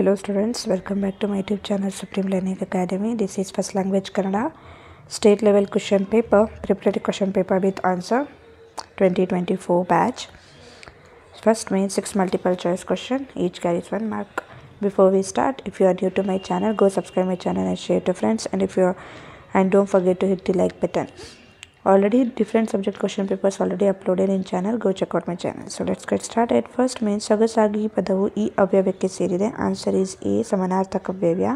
Hello students, welcome back to my YouTube channel Supreme Learning Academy. This is first language Kannada state level question paper, preparatory question paper with answer 2024 batch. First main 6 multiple choice question, each carries 1 mark. Before we start, if you are new to my channel, go subscribe my channel and share to friends, and don't forget to hit the like button. Already different subject question papers already uploaded in channel. Go check out my channel. So let's get started. First main ಸೊಗಸಾಗಿ ಪದವು ಈ ಅವ್ಯಯಕ್ಕೆ ಸೇರಿದೆ. Answer is A ಸಮಾನಾರ್ಥಕ ಅವ್ಯಯ.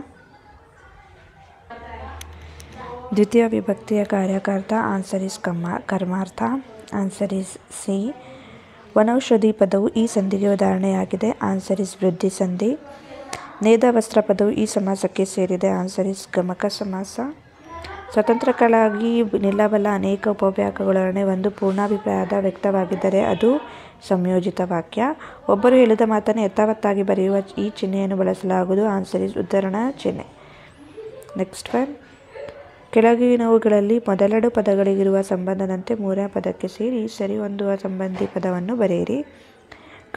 ದ್ವಿತೀಯ ವಿಭಕ್ತಿಯ ಕಾರ್ಯಕರ್ತ. Answer is ಕರ್ಮಾರ್ಥ. Answer is C. ವನೌಷಧಿ ಪದವು ಈ ಸಂಧಿಗೆ ಉದಾಹರಣೆಯಾಗಿದೆ. ಆನ್ಸರ್ ಇಸ್ ವೃದ್ಧಿ ಸಂಧಿ. ನೇದ ವಸ್ತ್ರ ಪದವು ಈ ಸಮಾಸಕ್ಕೆ ಸೇರಿದೆ. ಆನ್ಸರ್ ಇಸ್ ಗಮಕ ಸಮಾಸ. ಸ್ವತಂತ್ರಗಳಾಗಿ ನಿಲ್ಲಬಲ್ಲ ಅನೇಕ ಉಪವಾಕ್ಯಗಳೊಡನೆ ಒಂದು ಪೂರ್ಣಾಭಿಪ್ರಾಯದ ವ್ಯಕ್ತವಾಗಿದ್ದರೆ ಅದು ಸಂಯೋಜಿತ ವಾಕ್ಯ. ಒಬ್ಬರು ಹೇಳಿದ ಮಾತನ್ನು ಯಥಾವತ್ತಾಗಿ ಬರೆಯುವ ಈ ಚಿಹ್ನೆಯನ್ನು ಬಳಸಲಾಗುವುದು. ಆನ್ಸರ್ ಇಸ್ ಉದ್ಧರಣ ಚಿಹ್ನೆ. ನೆಕ್ಸ್ಟ್ ಒನ್, ಕೆಳಗಿನವುಗಳಲ್ಲಿ ಮೊದಲೆರಡು ಪದಗಳಿಗಿರುವ ಸಂಬಂಧದಂತೆ ಮೂರನೇ ಪದಕ್ಕೆ ಸೇರಿ ಸರಿ ಹೊಂದುವ ಸಂಬಂಧಿ ಪದವನ್ನು ಬರೆಯಿರಿ.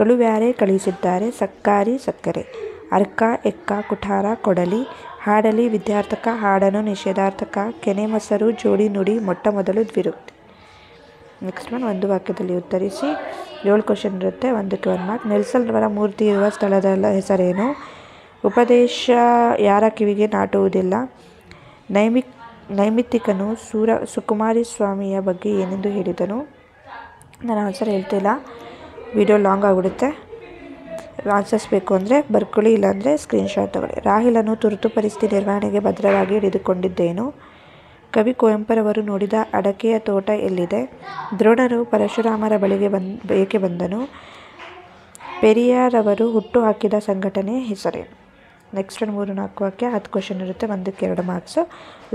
ಕಳುವ್ಯಾರೆ ಕಳಿಸಿದ್ದಾರೆ. ಸಕ್ಕಾರಿ ಸಕ್ಕರೆ. ಅರ್ಕ ಎಕ್ಕ ಕುಠಾರ ಕೊಡಲಿ. ಹಾಡಲಿ ವಿದ್ಯಾರ್ಥಕ ಹಾಡನು ನಿಷೇಧಾರ್ಥಕ. ಕೆನೆ ಮೊಸರು ಜೋಡಿ ನುಡಿ ಮೊಟ್ಟ ಮೊದಲು ದ್ವಿರುಕ್ತಿ. ನೆಕ್ಸ್ಟ್ ಒನ್, ಒಂದು ವಾಕ್ಯದಲ್ಲಿ ಉತ್ತರಿಸಿ. 7 ಕ್ವಶನ್ ಇರುತ್ತೆ, 1ಕ್ಕೆ 1 ಮಾರ್ಕ್. ನೆಲ್ಸನ್ ರವರ ಮೂರ್ತಿ ಇರುವ ಸ್ಥಳದ ಹೆಸರೇನು? ಉಪದೇಶ ಯಾರ ಕಿವಿಗೆ ನಾಟುವುದಿಲ್ಲ? ನೈಮಿತ್ತಿಕನು ಸುಕುಮಾರಿ ಸ್ವಾಮಿಯ ಬಗ್ಗೆ ಏನೆಂದು ಹೇಳಿದನು? ನಾನು ಆನ್ಸರ್ ಹೇಳ್ತಿಲ್ಲ, ವಿಡಿಯೋ ಲಾಂಗ್ ಆಗಿಬಿಡುತ್ತೆ. ಆನ್ಸರ್ಸ್ ಬೇಕು ಅಂದರೆ ಬರ್ಕೊಳ್ಳಿ, ಇಲ್ಲಾಂದರೆ ಸ್ಕ್ರೀನ್ಶಾಟ್ ತಗೊಳ್ಳಿ. ರಾಹಿಲನು ತುರ್ತು ಪರಿಸ್ಥಿತಿ ನಿರ್ವಹಣೆಗೆ ಭದ್ರವಾಗಿ ಹಿಡಿದುಕೊಂಡಿದ್ದೇನು? ಕವಿ ಕುವೆಂಪುರವರು ನೋಡಿದ ಅಡಕೆಯ ತೋಟ ಎಲ್ಲಿದೆ? ದ್ರೋಣರು ಪರಶುರಾಮರ ಬಳಿಗೆ ಏಕೆ ಬಂದನು? ಪೆರಿಯಾರವರು ಹುಟ್ಟು ಹಾಕಿದ ಸಂಘಟನೆ ಹೆಸರೇನು? ನೆಕ್ಸ್ಟ್ 3-4 ವಾಕ್ಯ, 10 ಕ್ವಶನ್ ಇರುತ್ತೆ, 1ಕ್ಕೆ 2 ಮಾರ್ಕ್ಸ್.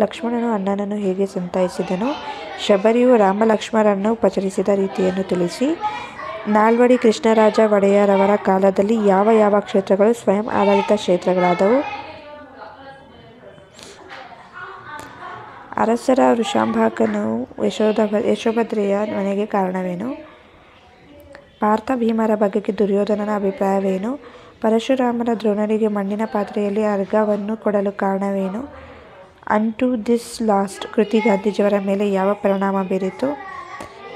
ಲಕ್ಷ್ಮಣನು ಅಣ್ಣನನ್ನು ಹೇಗೆ ಸಂತೈಸಿದನು? ಶಬರಿಯು ರಾಮಲಕ್ಷ್ಮಣರನ್ನು ಉಪಚರಿಸಿದ ರೀತಿಯನ್ನು ತಿಳಿಸಿ. ನಾಲ್ವಡಿ ಕೃಷ್ಣರಾಜ ಒಡೆಯರವರ ಕಾಲದಲ್ಲಿ ಯಾವ ಯಾವ ಕ್ಷೇತ್ರಗಳು ಸ್ವಯಂ ಆಡಳಿತ ಕ್ಷೇತ್ರಗಳಾದವು? ಅರಸರ ವೃಷಾಂಭಕನು ಯಶೋಭದ್ರೆಯ ಮನೆಗೆ ಕಾರಣವೇನು? ಪಾರ್ಥ ಭೀಮರ ಬಗೆಗೆ ದುರ್ಯೋಧನನ ಅಭಿಪ್ರಾಯವೇನು? ಪರಶುರಾಮರ ದ್ರೋಣರಿಗೆ ಮಣ್ಣಿನ ಪಾತ್ರೆಯಲ್ಲಿ ಅರ್ಘ್ಯವನ್ನು ಕೊಡಲು ಕಾರಣವೇನು? ಅಂಟು ದಿಸ್ ಲಾಸ್ಟ್ ಕೃತಿ ಗಾಂಧೀಜಿಯವರ ಮೇಲೆ ಯಾವ ಪರಿಣಾಮ ಬೀರಿತು?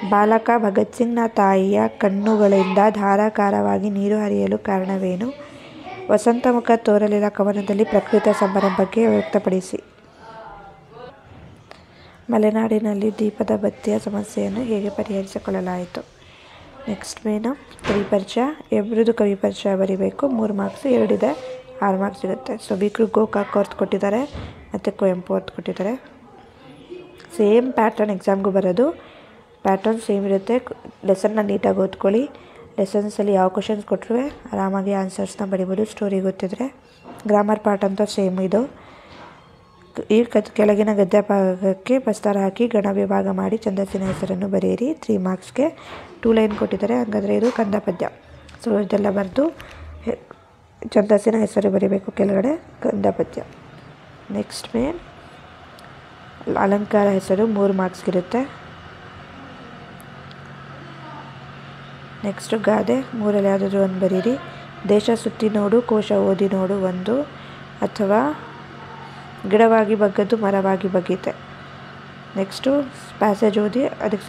ಬಾಲಕ ಭಗತ್ ಸಿಂಗ್ನ ತಾಯಿಯ ಕಣ್ಣುಗಳಿಂದ ಧಾರಾಕಾರವಾಗಿ ನೀರು ಹರಿಯಲು ಕಾರಣವೇನು? ವಸಂತಮುಖ ತೋರಲಿಲ್ಲ ಕವನದಲ್ಲಿ ಪ್ರಕೃತಿಯ ಸಂಭ್ರಮ ಬಗ್ಗೆ ವ್ಯಕ್ತಪಡಿಸಿ. ಮಲೆನಾಡಿನಲ್ಲಿ ದೀಪದ ಬತ್ತಿಯ ಸಮಸ್ಯೆಯನ್ನು ಹೇಗೆ ಪರಿಹರಿಸಿಕೊಳ್ಳಲಾಯಿತು? ನೆಕ್ಸ್ಟ್ ಮೇನು ಕವಿ ಪರಿಚಯ. ಎಬ್ರದು ಕವಿ ಪರಿಚಯ ಬರೀಬೇಕು. 3 ಮಾರ್ಕ್ಸ್, 2 ಇದೆ, 6 ಮಾರ್ಕ್ಸ್ ಸಿಗುತ್ತೆ. ಸೊ ವಿಕ್ರು ಗೋಕಾಕ್ ಅವ್ರದ್ದು ಕೊಟ್ಟಿದ್ದಾರೆ ಮತ್ತು ಕುವೆಂಪು ಅವ್ರದ್ದು ಕೊಟ್ಟಿದ್ದಾರೆ. ಸೇಮ್ ಪ್ಯಾಟ್ರನ್ ಎಕ್ಸಾಮ್ಗೂ ಬರೋದು. ಪ್ಯಾಟರ್ನ್ ಸೇಮ್ ಇರುತ್ತೆ. ಲೆಸನ್ನ ನೀಟಾಗಿ ಓದ್ಕೊಳ್ಳಿ. ಲೆಸನ್ಸಲ್ಲಿ ಯಾವ ಕ್ವಶನ್ಸ್ ಕೊಟ್ಟರು ಆರಾಮಾಗಿ ಆನ್ಸರ್ಸ್ನ ಬರಿಬೋದು, ಸ್ಟೋರಿ ಗೊತ್ತಿದ್ರೆ. ಗ್ರಾಮರ್ ಪಾರ್ಟ್ ಅಂತ ಸೇಮ್ ಇದು. ಈ ಕೆಳಗಿನ ಗದ್ಯ ಭಾಗಕ್ಕೆ ಪ್ರಸ್ತಾರ ಹಾಕಿ ಗಣ ವಿಭಾಗ ಮಾಡಿ ಛಂದಸ್ಸಿನ ಹೆಸರನ್ನು ಬರೆಯಿರಿ. 3 ಮಾರ್ಕ್ಸ್ಗೆ 2 ಲೈನ್ ಕೊಟ್ಟಿದ್ದಾರೆ, ಹಾಗಾದರೆ ಇದು ಕಂದ ಪದ್ಯ. ಸೊ ಇದೆಲ್ಲ ಬರೆದು ಛಂದಸ್ಸಿನ ಹೆಸರು ಬರೀಬೇಕು ಕೆಳಗಡೆ, ಕಂದ ಪದ್ಯ. ನೆಕ್ಸ್ಟ್ ಮೇನ್ ಅಲಂಕಾರ ಹೆಸರು 3 ಮಾರ್ಕ್ಸ್ಗಿರುತ್ತೆ. ನೆಕ್ಸ್ಟು ಗಾದೆ 3ರಲ್ಲಿ ಯಾವುದಾದ್ರೂ ಒಂದು ಬರೀರಿ. ದೇಶ ಸುತ್ತಿ ನೋಡು, ಕೋಶ ಓದಿ ನೋಡು 1, ಅಥವಾ ಗಿಡವಾಗಿ ಬಗ್ಗದ್ದು ಮರವಾಗಿ ಬಗ್ಗೀತೆ. ನೆಕ್ಸ್ಟು ಪ್ಯಾಸೇಜ್ ಓದಿ ಅದಕ್ಕೆ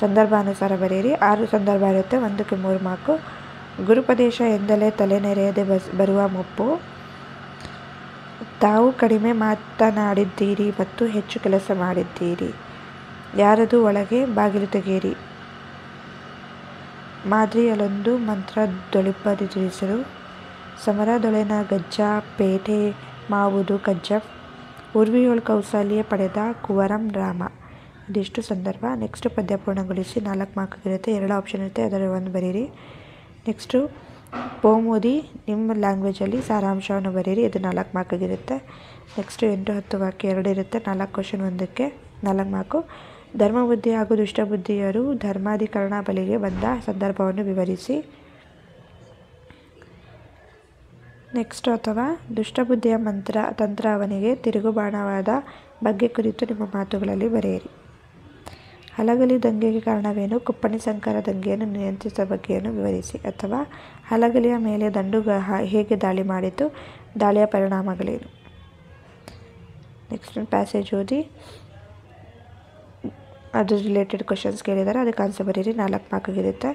ಸಂದರ್ಭಾನುಸಾರ ಬರೆಯಿರಿ. 6 ಸಂದರ್ಭ ಇರುತ್ತೆ, 1ಕ್ಕೆ 3 ಮಾರ್ಕು. ಗುರುಪದೇಶ ಎಂದಲೇ ತಲೆನೆರೆಯದೆ ಬರುವ ಮುಪ್ಪು. ತಾವು ಕಡಿಮೆ ಮಾತನಾಡಿದ್ದೀರಿ ಮತ್ತು ಹೆಚ್ಚು ಕೆಲಸ ಮಾಡಿದ್ದೀರಿ. ಯಾರದು ಒಳಗೆ ಬಾಗಿಲು ತೆಗೆಯಿರಿ. ಮಾದ್ರಿಯಲ್ಲೊಂದು ಮಂತ್ರ ದೊಳಿಪದಿ ತಿಳಿಸಲು. ಸಮರದೊಳೆನ ಗಜ್ಜ ಪೇಟೆ ಮಾವುದು ಕಜ್ಜ. ಉರ್ವಿಯೊಳ್ ಕೌಸಲ್ಯ ಪಡೆದ ಕುವರಂ ರಾಮ. ಇದಿಷ್ಟು ಸಂದರ್ಭ. ನೆಕ್ಸ್ಟು ಪದ್ಯ ಪೂರ್ಣಗೊಳಿಸಿ 4 ಮಾರ್ಕ್ ಇರುತ್ತೆ, 2 ಆಪ್ಷನ್ ಇರುತ್ತೆ, ಅದರ 1 ಬರೀರಿ. ನೆಕ್ಸ್ಟು ಪೋಮ್ ಓದಿ ನಿಮ್ಮ ಲ್ಯಾಂಗ್ವೇಜಲ್ಲಿ ಸಾರಾಂಶವನ್ನು ಬರೀರಿ, ಇದು 4 ಮಾರ್ಕಿಗಿರುತ್ತೆ. ನೆಕ್ಸ್ಟು 8-10 ವಾಕ್ಯ 2 ಇರುತ್ತೆ, 4 ಕ್ವಶನ್ 1ಕ್ಕೆ 4 ಮಾರ್ಕು. ಧರ್ಮಬುದ್ಧಿ ಹಾಗೂ ದುಷ್ಟಬುದ್ಧಿಯರು ಧರ್ಮಾಧಿಕರಣ ಬಳಿಗೆ ಬಂದ ಸಂದರ್ಭವನ್ನು ವಿವರಿಸಿ. ನೆಕ್ಸ್ಟ್, ಅಥವಾ ದುಷ್ಟಬುದ್ಧಿಯ ತಂತ್ರ ಅವನಿಗೆ ತಿರುಗುಬಾಣವಾದ ಬಗ್ಗೆ ಕುರಿತು ನಿಮ್ಮ ಮಾತುಗಳಲ್ಲಿ ಬರೆಯಿರಿ. ಹಲಗಲಿ ದಂಗೆಗೆ ಕಾರಣವೇನು? ಕುಪ್ಪಣ್ಣಿ ಸಂಕರ ದಂಗೆಯನ್ನು ನಿಯಂತ್ರಿಸಿದ ಬಗ್ಗೆಯನ್ನು ವಿವರಿಸಿ. ಅಥವಾ ಹಲಗಲಿಯ ಮೇಲೆ ದಂಡುಗ ಹೇಗೆ ದಾಳಿ ಮಾಡಿತು? ದಾಳಿಯ ಪರಿಣಾಮಗಳೇನು? ನೆಕ್ಸ್ಟ್ ಪ್ಯಾಸೇಜ್ ಓದಿ ಅದು ರಿಲೇಟೆಡ್ ಕ್ವಶನ್ಸ್ ಕೇಳಿದ್ದಾರೆ, ಅದಕ್ಕೆ ಆನ್ಸರ್ ಬರೀರಿ, 4 ಮಾರ್ಕ್ಗಿರುತ್ತೆ.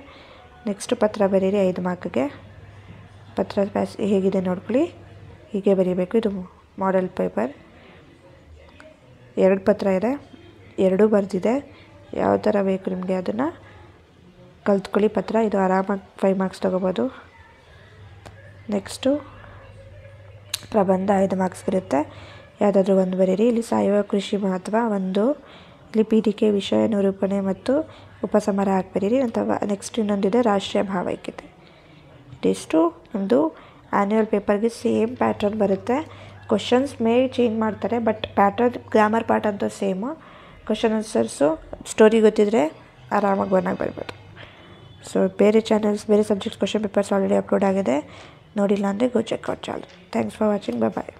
ನೆಕ್ಸ್ಟ್ ಪತ್ರ ಬರೀರಿ 5 ಮಾರ್ಕ್ಗೆ. ಪತ್ರ ಹೇಗಿದೆ ನೋಡ್ಕೊಳ್ಳಿ, ಹೀಗೆ ಬರೀಬೇಕು. ಇದು ಮಾಡೆಲ್ ಪೇಪರ್, 2 ಪತ್ರ ಇದೆ, 2 ಬರೆದಿದೆ. ಯಾವ ಥರ ಬೇಕು ನಿಮಗೆ ಅದನ್ನು ಕಲ್ತ್ಕೊಳ್ಳಿ. ಪತ್ರ ಇದು ಆರಾಮಾಗಿ 5 ಮಾರ್ಕ್ಸ್ ತೊಗೋಬೋದು. ನೆಕ್ಸ್ಟು ಪ್ರಬಂಧ 5 ಮಾರ್ಕ್ಸ್ಗಿರುತ್ತೆ, ಯಾವುದಾದ್ರೂ ಒಂದು ಬರೀರಿ. ಇಲ್ಲಿ ಸಾವಯವ ಕೃಷಿ ಮಹತ್ವ 1, ಇಲ್ಲಿ ಪೀಠಿಕೆ ವಿಷಯ ನಿರೂಪಣೆ ಮತ್ತು ಉಪಸಮರ ಹಾಕಿ ಬರೀರಿ. ಅಥವಾ ನೆಕ್ಸ್ಟ್ ಇನ್ನೊಂದಿದೆ ರಾಷ್ಟ್ರೀಯ ಭಾವೈಕ್ಯತೆ. ಇದಿಷ್ಟು ಒಂದು ಆ್ಯನ್ಯುವಲ್ ಪೇಪರ್ಗೆ ಸೇಮ್ ಪ್ಯಾಟ್ರನ್ ಬರುತ್ತೆ. ಕ್ವಶನ್ಸ್ ಚೇಂಜ್ ಮಾಡ್ತಾರೆ, ಬಟ್ ಪ್ಯಾಟ್ರನ್ ಗ್ರಾಮರ್ ಪಾರ್ಟ್ ಅಂತೂ ಸೇಮು. ಕ್ವಶನ್ ಆನ್ಸರ್ಸು ಸ್ಟೋರಿ ಗೊತ್ತಿದ್ದರೆ ಆರಾಮಾಗಿ ಬಂದಾಗ ಬರ್ಬೋದು. ಸೊ ಬೇರೆ ಚಾನಲ್ಸ್, ಬೇರೆ subjects question papers already upload ಆಗಿದೆ, ನೋಡಿಲ್ಲ ಅಂದರೆ go check out channel. Thanks for watching, bye.